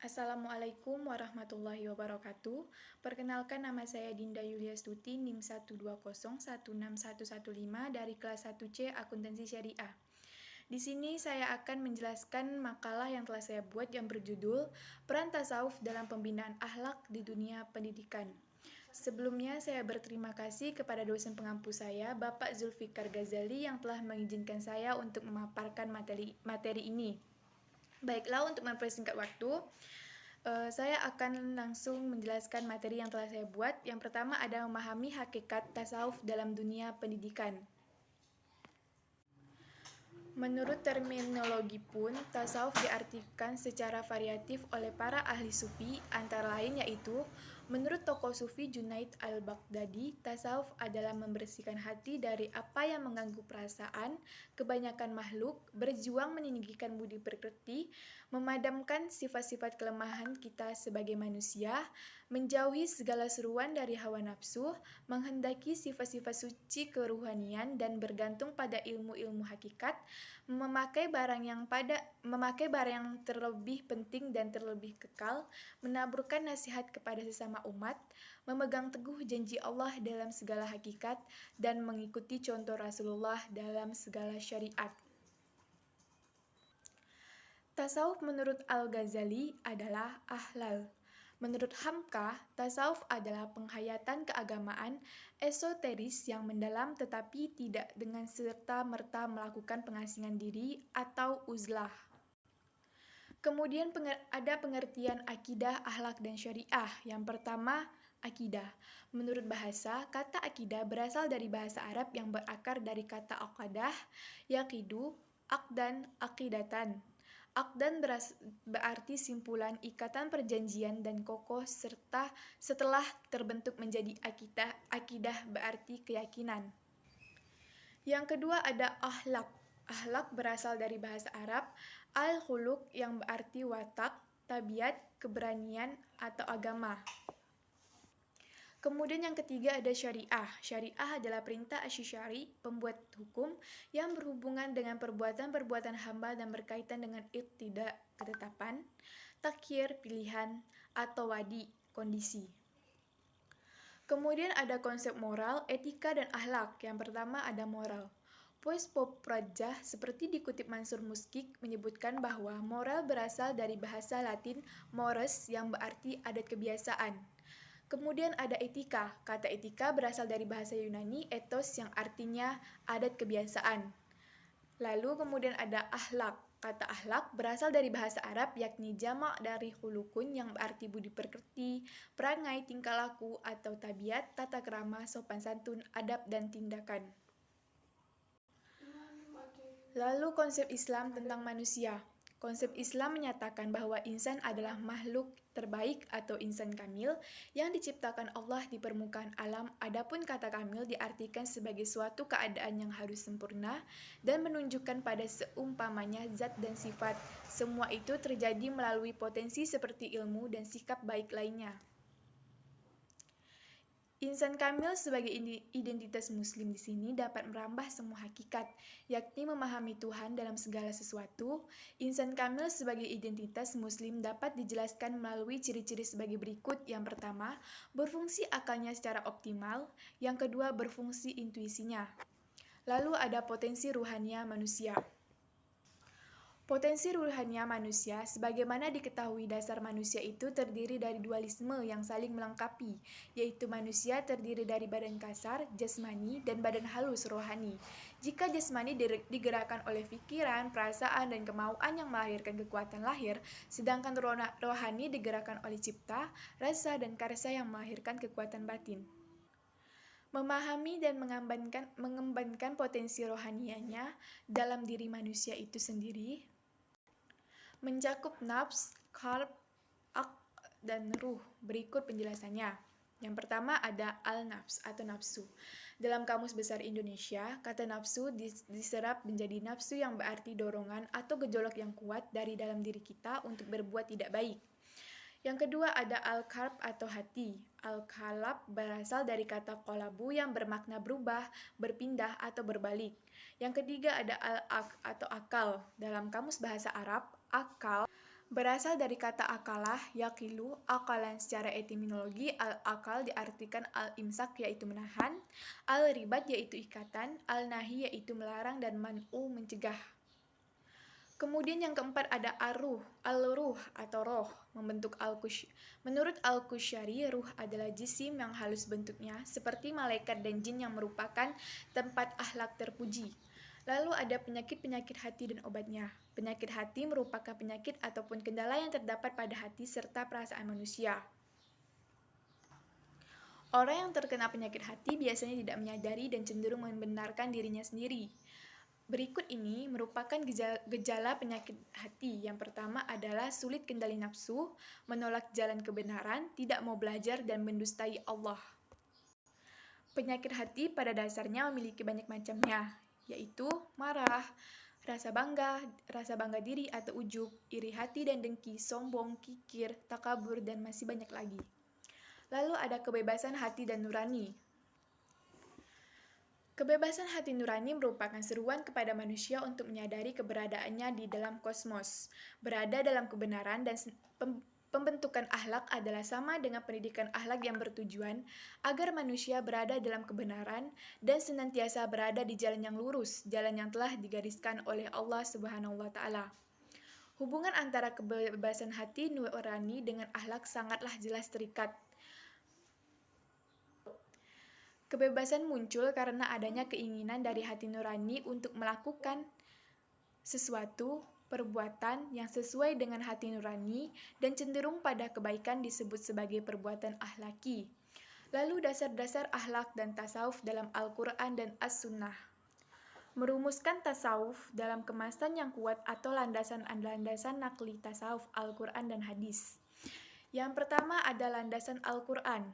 Assalamualaikum warahmatullahi wabarakatuh. Perkenalkan, nama saya Dinda Yulia Stuti, NIM 120161115 dari kelas 1C Akuntansi Syariah. Di sini saya akan menjelaskan makalah yang telah saya buat yang berjudul Peran Tasawuf dalam Pembinaan Akhlak di Dunia Pendidikan. Sebelumnya saya berterima kasih kepada dosen pengampu saya, Bapak Zulfikar Ghazali, yang telah mengizinkan saya untuk memaparkan materi ini. Baiklah, untuk mempersingkat waktu, saya akan langsung menjelaskan materi yang telah saya buat. Yang pertama ada memahami hakikat tasawuf dalam dunia pendidikan. Menurut terminologi pun, tasawuf diartikan secara variatif oleh para ahli sufi, antara lain yaitu, menurut tokoh sufi Junaid al-Baghdadi, tasawuf adalah membersihkan hati dari apa yang mengganggu perasaan kebanyakan makhluk, berjuang meninggikan budi pekerti, memadamkan sifat-sifat kelemahan kita sebagai manusia, menjauhi segala seruan dari hawa nafsu, menghendaki sifat-sifat suci keruhanian dan bergantung pada ilmu-ilmu hakikat, memakai barang yang terlebih penting dan terlebih kekal, menaburkan nasihat kepada sesama umat, memegang teguh janji Allah dalam segala hakikat, dan mengikuti contoh Rasulullah dalam segala syariat. Tasawuf menurut Al-Ghazali adalah ahlal. Menurut Hamka, tasawuf adalah penghayatan keagamaan esoteris yang mendalam tetapi tidak dengan serta-merta melakukan pengasingan diri atau uzlah. Kemudian ada pengertian akidah, akhlak, dan syariah. Yang pertama, akidah. Menurut bahasa, kata akidah berasal dari bahasa Arab yang berakar dari kata aqadah, yaqidu, aqdan, aqidatan. Aqdan berarti simpulan, ikatan perjanjian, dan kokoh, serta setelah terbentuk menjadi akidah berarti keyakinan. Yang kedua ada akhlak. Akhlak berasal dari bahasa Arab al-khuluq yang berarti watak, tabiat, keberanian, atau agama. Kemudian yang ketiga ada syariah. Syariah adalah perintah asy-syari, pembuat hukum, yang berhubungan dengan perbuatan-perbuatan hamba dan berkaitan dengan iqtida, ketetapan, takhir, pilihan, atau wadi, kondisi. Kemudian ada konsep moral, etika, dan akhlak. Yang pertama ada moral. Puis Poprajah, seperti dikutip Mansur Muskik, menyebutkan bahwa moral berasal dari bahasa Latin mores yang berarti adat kebiasaan. Kemudian ada etika. Kata etika berasal dari bahasa Yunani ethos yang artinya adat kebiasaan. Lalu kemudian ada akhlak. Kata akhlak berasal dari bahasa Arab yakni jamak dari khulukun yang berarti budi pekerti, perangai, tingkah laku, atau tabiat, tata krama, sopan santun, adab, dan tindakan. Lalu konsep Islam tentang manusia. Konsep Islam menyatakan bahwa insan adalah makhluk terbaik atau insan kamil yang diciptakan Allah di permukaan alam. Adapun kata kamil diartikan sebagai suatu keadaan yang harus sempurna dan menunjukkan pada seumpamanya zat dan sifat. Semua itu terjadi melalui potensi seperti ilmu dan sikap baik lainnya. Insan kamil sebagai identitas muslim di sini dapat merambah semua hakikat, yakni memahami Tuhan dalam segala sesuatu. Insan kamil sebagai identitas muslim dapat dijelaskan melalui ciri-ciri sebagai berikut. Yang pertama, berfungsi akalnya secara optimal. Yang kedua, berfungsi intuisinya. Lalu ada potensi ruhania manusia. Potensi ruhania manusia, sebagaimana diketahui dasar manusia itu terdiri dari dualisme yang saling melengkapi, yaitu manusia terdiri dari badan kasar, jasmani, dan badan halus, rohani. Jika jasmani digerakkan oleh pikiran, perasaan, dan kemauan yang melahirkan kekuatan lahir, sedangkan rohani digerakkan oleh cipta, rasa, dan karsa yang melahirkan kekuatan batin. Memahami dan mengembangkan potensi rohanianya dalam diri manusia itu sendiri mencakup nafs, qalb, aql, dan ruh. Berikut penjelasannya. Yang pertama ada al-nafs atau nafsu. Dalam Kamus Besar Indonesia, kata nafsu diserap menjadi nafsu yang berarti dorongan atau gejolak yang kuat dari dalam diri kita untuk berbuat tidak baik. Yang kedua ada al-qalb atau hati. Al-qalb berasal dari kata qolabu yang bermakna berubah, berpindah, atau berbalik. Yang ketiga ada al-aql atau akal. Dalam Kamus Bahasa Arab, akal Berasal dari kata akalah, yakilu, akalan secara etimologi, al-akal diartikan al-imsak yaitu menahan, al-ribat yaitu ikatan, al-nahi yaitu melarang dan man'u mencegah. Kemudian yang keempat ada ar-ruh, al-ruh atau roh, menurut Al-Qusyari, ruh adalah jisim yang halus bentuknya, seperti malaikat dan jin yang merupakan tempat akhlak terpuji. Lalu ada penyakit-penyakit hati dan obatnya. Penyakit hati merupakan penyakit ataupun kendala yang terdapat pada hati serta perasaan manusia. Orang yang terkena penyakit hati biasanya tidak menyadari dan cenderung membenarkan dirinya sendiri. Berikut ini merupakan gejala penyakit hati. Yang pertama adalah sulit kendali nafsu, menolak jalan kebenaran, tidak mau belajar, dan mendustai Allah. Penyakit hati pada dasarnya memiliki banyak macamnya, yaitu marah, rasa bangga diri atau ujub, iri hati dan dengki, sombong, kikir, takabur, dan masih banyak lagi. Lalu ada kebebasan hati dan nurani. Kebebasan hati nurani merupakan seruan kepada manusia untuk menyadari keberadaannya di dalam kosmos. Berada dalam kebenaran dan pembentukan akhlak adalah sama dengan pendidikan akhlak yang bertujuan agar manusia berada dalam kebenaran dan senantiasa berada di jalan yang lurus, jalan yang telah digariskan oleh Allah Subhanahu wa taala. Hubungan antara kebebasan hati nurani dengan akhlak sangatlah jelas terikat. Kebebasan muncul karena adanya keinginan dari hati nurani untuk melakukan sesuatu perbuatan yang sesuai dengan hati nurani dan cenderung pada kebaikan disebut sebagai perbuatan akhlaki. Lalu dasar-dasar akhlak dan tasawuf dalam Al-Quran dan As-Sunnah. Merumuskan tasawuf dalam kemasan yang kuat atau landasan-landasan nakli tasawuf Al-Quran dan hadis. Yang pertama ada landasan Al-Quran.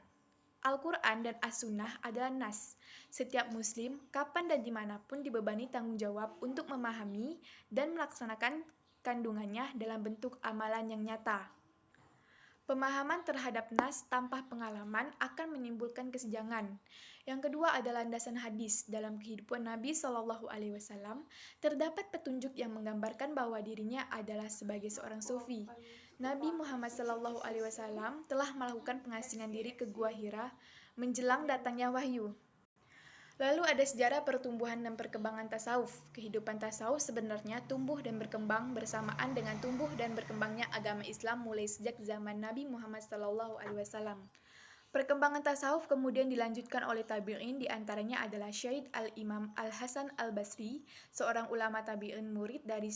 Al-Quran dan As-Sunnah adalah nas. Setiap muslim, kapan dan dimanapun dibebani tanggung jawab untuk memahami dan melaksanakan kandungannya dalam bentuk amalan yang nyata. Pemahaman terhadap nas tanpa pengalaman akan menimbulkan kesenjangan. Yang kedua adalah landasan hadis. Dalam kehidupan Nabi Shallallahu Alaihi Wasallam terdapat petunjuk yang menggambarkan bahwa dirinya adalah sebagai seorang sufi. Nabi Muhammad Shallallahu Alaihi Wasallam telah melakukan pengasingan diri ke Gua Hira menjelang datangnya wahyu. Lalu ada sejarah pertumbuhan dan perkembangan tasawuf. Kehidupan tasawuf sebenarnya tumbuh dan berkembang bersamaan dengan tumbuh dan berkembangnya agama Islam mulai sejak zaman Nabi Muhammad Shallallahu Alaihi Wasallam. Perkembangan tasawuf kemudian dilanjutkan oleh tabi'in, diantaranya adalah Syekh Al-Imam Al-Hasan Al-Basri, seorang ulama tabi'in murid dari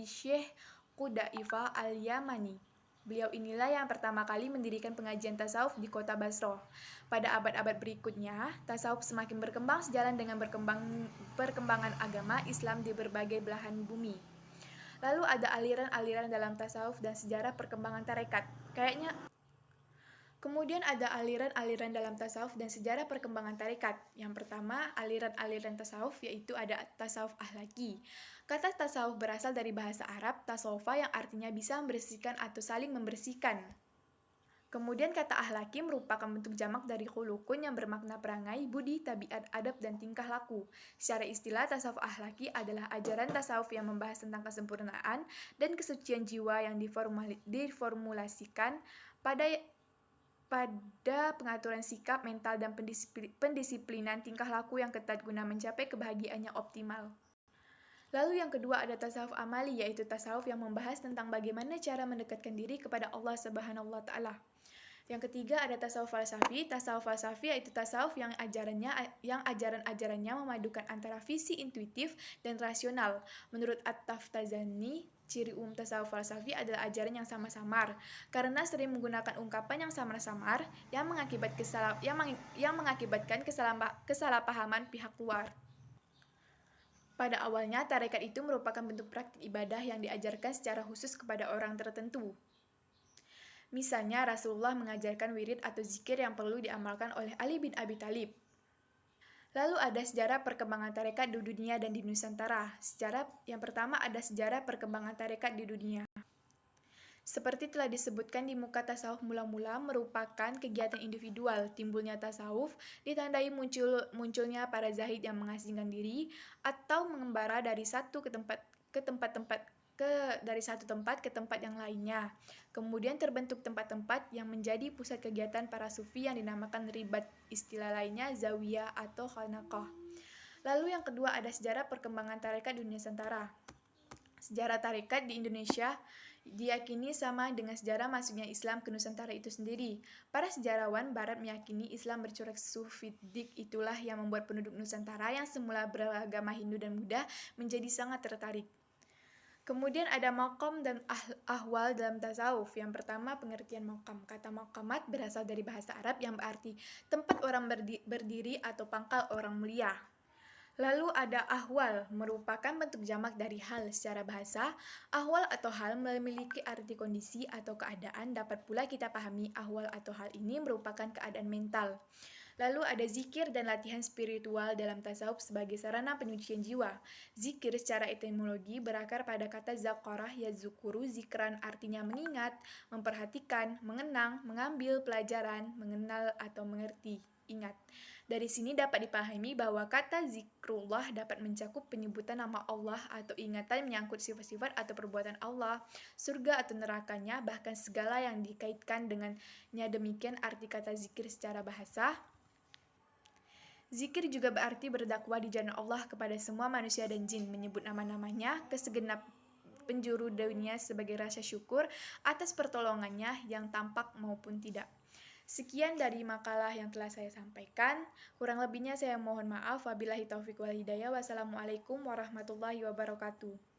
Syekh Qudaifa Al-Yamani. Beliau inilah yang pertama kali mendirikan pengajian tasawuf di kota Basrah. Pada abad-abad berikutnya, tasawuf semakin berkembang sejalan dengan perkembangan agama Islam di berbagai belahan bumi. Lalu ada aliran-aliran dalam tasawuf dan sejarah perkembangan tarekat. Kemudian ada aliran-aliran dalam tasawuf dan sejarah perkembangan tarekat. Yang pertama, aliran-aliran tasawuf yaitu ada tasawuf akhlaki. Kata tasawuf berasal dari bahasa Arab tasawufa yang artinya bisa membersihkan atau saling membersihkan. Kemudian kata akhlaki merupakan bentuk jamak dari khulukun yang bermakna perangai, budi, tabiat, adab, dan tingkah laku. Secara istilah, tasawuf akhlaki adalah ajaran tasawuf yang membahas tentang kesempurnaan dan kesucian jiwa yang diformulasikan pada pengaturan sikap, mental, dan pendisiplinan tingkah laku yang ketat guna mencapai kebahagiaannya optimal. Lalu yang kedua ada tasawuf amali, yaitu tasawuf yang membahas tentang bagaimana cara mendekatkan diri kepada Allah Subhanahu wa taala. Yang ketiga ada tasawuf falsafi. Tasawuf falsafi yaitu tasawuf yang ajaran-ajarannya memadukan antara visi intuitif dan rasional. Menurut At-Taftazani, ciri umum tasawuf falsafi adalah ajaran yang samar-samar, karena sering menggunakan ungkapan yang samar-samar yang mengakibatkan kesalahpahaman pihak luar. Pada awalnya, tarekat itu merupakan bentuk praktik ibadah yang diajarkan secara khusus kepada orang tertentu. Misalnya, Rasulullah mengajarkan wirid atau zikir yang perlu diamalkan oleh Ali bin Abi Thalib. Lalu ada sejarah perkembangan tarekat di dunia dan di Nusantara. Yang pertama ada sejarah perkembangan tarekat di dunia. Seperti telah disebutkan di muka, tasawuf mula-mula merupakan kegiatan individual. Timbulnya tasawuf ditandai munculnya para zahid yang mengasingkan diri atau mengembara dari satu ke tempat dari satu tempat ke tempat yang lainnya. Kemudian terbentuk tempat-tempat yang menjadi pusat kegiatan para sufi yang dinamakan ribat, istilah lainnya zawiyah atau khanaqah. Lalu yang kedua ada sejarah perkembangan tarekat di Nusantara. Sejarah tarekat di Indonesia diyakini sama dengan sejarah masuknya Islam ke Nusantara itu sendiri. Para sejarawan Barat meyakini Islam bercorak sufidik itulah yang membuat penduduk Nusantara yang semula beragama Hindu dan Buddha menjadi sangat tertarik. Kemudian ada maqam dan ahwal dalam tasawuf. Yang pertama, pengertian maqam. Kata maqamat berasal dari bahasa Arab yang berarti tempat orang berdiri atau pangkal orang mulia. Lalu ada ahwal, merupakan bentuk jamak dari hal. Secara bahasa, ahwal atau hal memiliki arti kondisi atau keadaan. Dapat pula kita pahami ahwal atau hal ini merupakan keadaan mental. Lalu ada zikir dan latihan spiritual dalam tasawuf sebagai sarana penyucian jiwa. Zikir secara etimologi berakar pada kata zakarah yazukuru, zikran artinya mengingat, memperhatikan, mengenang, mengambil pelajaran, mengenal atau mengerti. Ingat, dari sini dapat dipahami bahwa kata zikrullah dapat mencakup penyebutan nama Allah atau ingatan menyangkut sifat-sifat atau perbuatan Allah, surga atau nerakanya, bahkan segala yang dikaitkan dengannya. Demikian arti kata zikir secara bahasa. Zikir juga berarti berdakwah di jalan Allah kepada semua manusia dan jin, menyebut nama-namanya ke segenap penjuru dunia sebagai rasa syukur atas pertolongannya yang tampak maupun tidak. Sekian dari makalah yang telah saya sampaikan. Kurang lebihnya saya mohon maaf. Wabillahi taufiq wal hidayah. Wassalamualaikum warahmatullahi wabarakatuh.